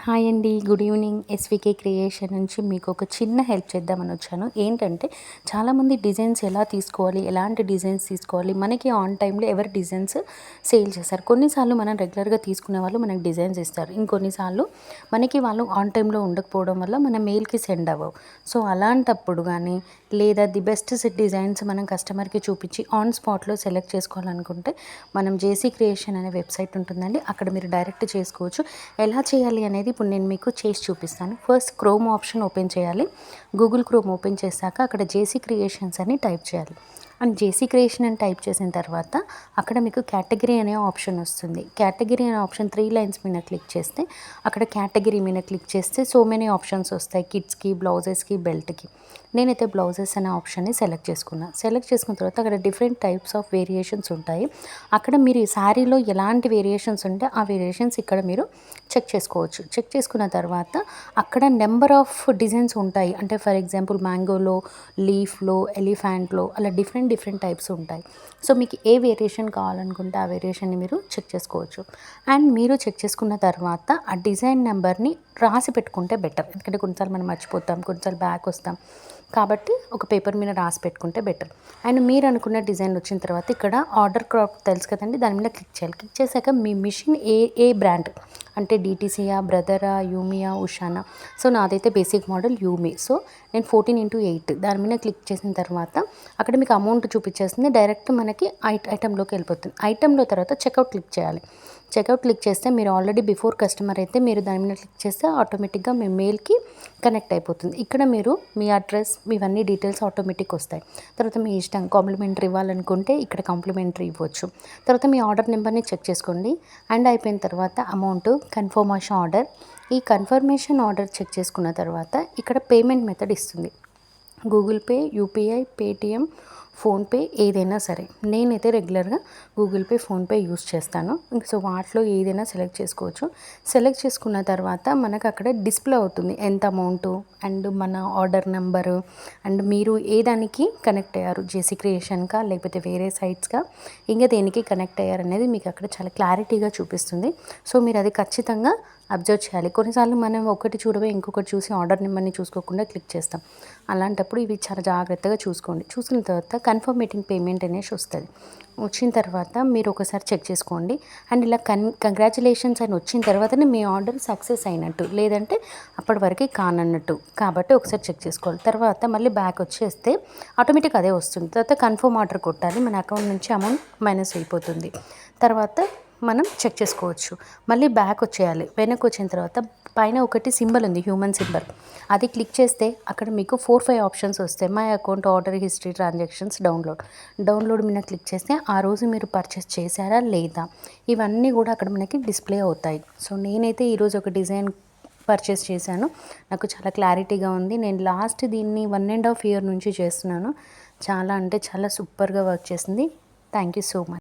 Hi అండి, good evening. SVK creation నుంచి మీకు ఒక చిన్న హెల్ప్ చేద్దామని వచ్చాను. ఏంటంటే చాలామంది డిజైన్స్ ఎలా తీసుకోవాలి, ఎలాంటి డిజైన్స్ తీసుకోవాలి, మనకి ఆన్ టైంలో ఎవరి డిజైన్స్ సేల్ చేస్తారు. కొన్నిసార్లు మనం రెగ్యులర్గా తీసుకునే వాళ్ళు మనకి డిజైన్స్ ఇస్తారు. ఇంకొన్నిసార్లు మనకి వాళ్ళు ఆన్ టైంలో ఉండకపోవడం వల్ల మన మెయిల్కి సెండ్ అవ్వవు. సో అలాంటప్పుడు కానీ లేదా ది బెస్ట్ డిజైన్స్ మనం కస్టమర్కి చూపించి ఆన్ స్పాట్లో సెలెక్ట్ చేసుకోవాలనుకుంటే మనం జేసీ క్రియేషన్ అనే వెబ్సైట్ ఉంటుందండి. అక్కడ మీరు డైరెక్ట్ చేసుకోవచ్చు. ఎలా చేయాలి అనేది ఇప్పుడు నేను మీకు చేసి చూపిస్తాను. ఫస్ట్ క్రోమ్ ఆప్షన్ ఓపెన్ చేయాలి. గూగుల్ క్రోమ్ ఓపెన్ చేశాక అక్కడ జేసీ క్రియేషన్స్ అని టైప్ చేయాలి. అండ్ జేసీ క్రియేషన్ అని టైప్ చేసిన తర్వాత అక్కడ మీకు కేటగిరీ అనే ఆప్షన్ వస్తుంది. కేటగిరీ అనే ఆప్షన్ 3 లైన్స్ మీద క్లిక్ చేస్తే అక్కడ కేటగిరీ మీద క్లిక్ చేస్తే సో మెనీ ఆప్షన్స్ వస్తాయి. కిడ్స్కి, బ్లౌజెస్కి, బెల్ట్కి. నేనైతే బ్లౌజెస్ అనే ఆప్షన్ని సెలెక్ట్ చేసుకున్నాను. సెలెక్ట్ చేసుకున్న తర్వాత అక్కడ డిఫరెంట్ టైప్స్ ఆఫ్ వేరియేషన్స్ ఉంటాయి. అక్కడ మీరు ఈ శారీలో ఎలాంటి వేరియేషన్స్ ఉంటే ఆ వేరియేషన్స్ ఇక్కడ మీరు చెక్ చేసుకోవచ్చు. చెక్ చేసుకున్న తర్వాత అక్కడ నెంబర్ ఆఫ్ డిజైన్స్ ఉంటాయి. అంటే ఫర్ ఎగ్జాంపుల్ మ్యాంగోలో, లీఫ్లో, ఎలిఫెంట్లో అలా డిఫరెంట్ టైప్స్ ఉంటాయి. సో మీకు ఏ వేరియేషన్ కావాలనుకుంటే ఆ వేరియేషన్ని మీరు చెక్ చేసుకోవచ్చు. అండ్ మీరు చెక్ చేసుకున్న తర్వాత ఆ డిజైన్ నెంబర్ని రాసి పెట్టుకుంటే బెటర్. ఎందుకంటే కొన్నిసార్లు మనం మర్చిపోతాం, కొన్నిసార్లు బ్యాక్ వస్తాం. కాబట్టి ఒక పేపర్ మీద రాసి పెట్టుకుంటే బెటర్. అండ్ మీరు అనుకున్న డిజైన్ వచ్చిన తర్వాత ఇక్కడ ఆర్డర్ క్రాప్ తెలుసు కదండి, దాని మీద క్లిక్ చేయాలి. క్లిక్ చేశాక మీ మిషన్ ఏ బ్రాండ్ అంటే డిటీసీయా, బ్రదరా, యూమియా, ఉషానా. సో నాదైతే బేసిక్ మోడల్ యూమి. సో నేను 14x8 దాని మీద క్లిక్ చేసిన తర్వాత అక్కడ మీకు అమౌంట్ చూపించేస్తుంది. డైరెక్ట్ మనకి ఐటెంలోకి వెళ్ళిపోతుంది. ఐటెంలో తర్వాత చెక్అవుట్ క్లిక్ చేయాలి. చెక్అవుట్ క్లిక్ చేస్తే మీరు ఆల్రెడీ బిఫోర్ కస్టమర్ అయితే మీరు దాని మీద క్లిక్ చేస్తే ఆటోమేటిక్గా మీ మెయిల్కి కనెక్ట్ అయిపోతుంది. ఇక్కడ మీరు మీ అడ్రస్, మీవన్నీ డీటెయిల్స్ ఆటోమేటిక్ వస్తాయి. తర్వాత మీ ఇష్టం కాంప్లిమెంటరీ ఇవ్వాలనుకుంటే ఇక్కడ కాంప్లిమెంటరీ ఇవ్వచ్చు. తర్వాత మీ ఆర్డర్ నెంబర్ని చెక్ చేసుకోండి. అండ్ అయిపోయిన తర్వాత అమౌంట్, కన్ఫర్మేషన్ ఆర్డర్. ఈ కన్ఫర్మేషన్ ఆర్డర్ చెక్ చేసుకున్న తర్వాత ఇక్కడ పేమెంట్ మెథడ్ ఇస్తుంది. Google pay, UPI, Paytm, PhonePe ఏదైనా సరే. నేనైతే రెగ్యులర్గా గూగుల్ పే, ఫోన్పే యూస్ చేస్తాను. సో వాటిలో ఏదైనా సెలెక్ట్ చేసుకోవచ్చు. సెలెక్ట్ చేసుకున్న తర్వాత మనకు అక్కడ డిస్ప్లే అవుతుంది ఎంత అమౌంటు అండ్ మన ఆర్డర్ నెంబరు అండ్ మీరు ఏ దానికి కనెక్ట్ అయ్యారు, జేసీ క్రియేషన్కా లేకపోతే వేరే సైట్స్కా ఇంకా దేనికి కనెక్ట్ అయ్యారు అనేది మీకు అక్కడ చాలా క్లారిటీగా చూపిస్తుంది. సో మీరు అది ఖచ్చితంగా అబ్జర్వ్ చేయాలి. కొన్నిసార్లు మనం ఒకటి చూడవే ఇంకొకటి చూసి ఆర్డర్ నెంబర్ని చూసుకోకుండా క్లిక్ చేస్తాం. అలాంటప్పుడు ఇవి చాలా జాగ్రత్తగా చూసుకోండి. చూసిన తర్వాత కన్ఫర్మేటింగ్ పేమెంట్ అనేసి వస్తుంది. వచ్చిన తర్వాత మీరు ఒకసారి చెక్ చేసుకోండి. అండ్ ఇలా కంగ్రాచులేషన్స్ అని వచ్చిన తర్వాతనే మీ ఆర్డర్ సక్సెస్ అయినట్టు, లేదంటే అప్పటి వరకు కానన్నట్టు. కాబట్టి ఒకసారి చెక్ చేసుకోవాలి. తర్వాత మళ్ళీ బ్యాక్ వచ్చేస్తే ఆటోమేటిక్ అదే వస్తుంది. తర్వాత కన్ఫర్మ్ ఆర్డర్ కొట్టాలి. మన అకౌంట్ నుంచి అమౌంట్ మైనస్ అయిపోతుంది. తర్వాత మనం చెక్ చేసుకోవచ్చు. మళ్ళీ బ్యాక్ వచ్చేయాలి. వెనక్కి వచ్చిన తర్వాత పైన ఒకటి సింబల్ ఉంది, హ్యూమన్ సింబల్. అది క్లిక్ చేస్తే అక్కడ మీకు 4-5 ఆప్షన్స్ వస్తాయి. My account, order history, transactions, download మీద క్లిక్ చేస్తే ఆ రోజు మీరు పర్చేస్ చేశారా లేదా ఇవన్నీ కూడా అక్కడ మనకి డిస్ప్లే అవుతాయి. సో నేనైతే ఈరోజు ఒక డిజైన్ పర్చేస్ చేశాను. నాకు చాలా క్లారిటీగా ఉంది. నేను లాస్ట్ దీన్ని 1.5 year నుంచి చేస్తున్నాను. చాలా అంటే చాలా సూపర్గా వర్క్ చేసింది. Thank you so much.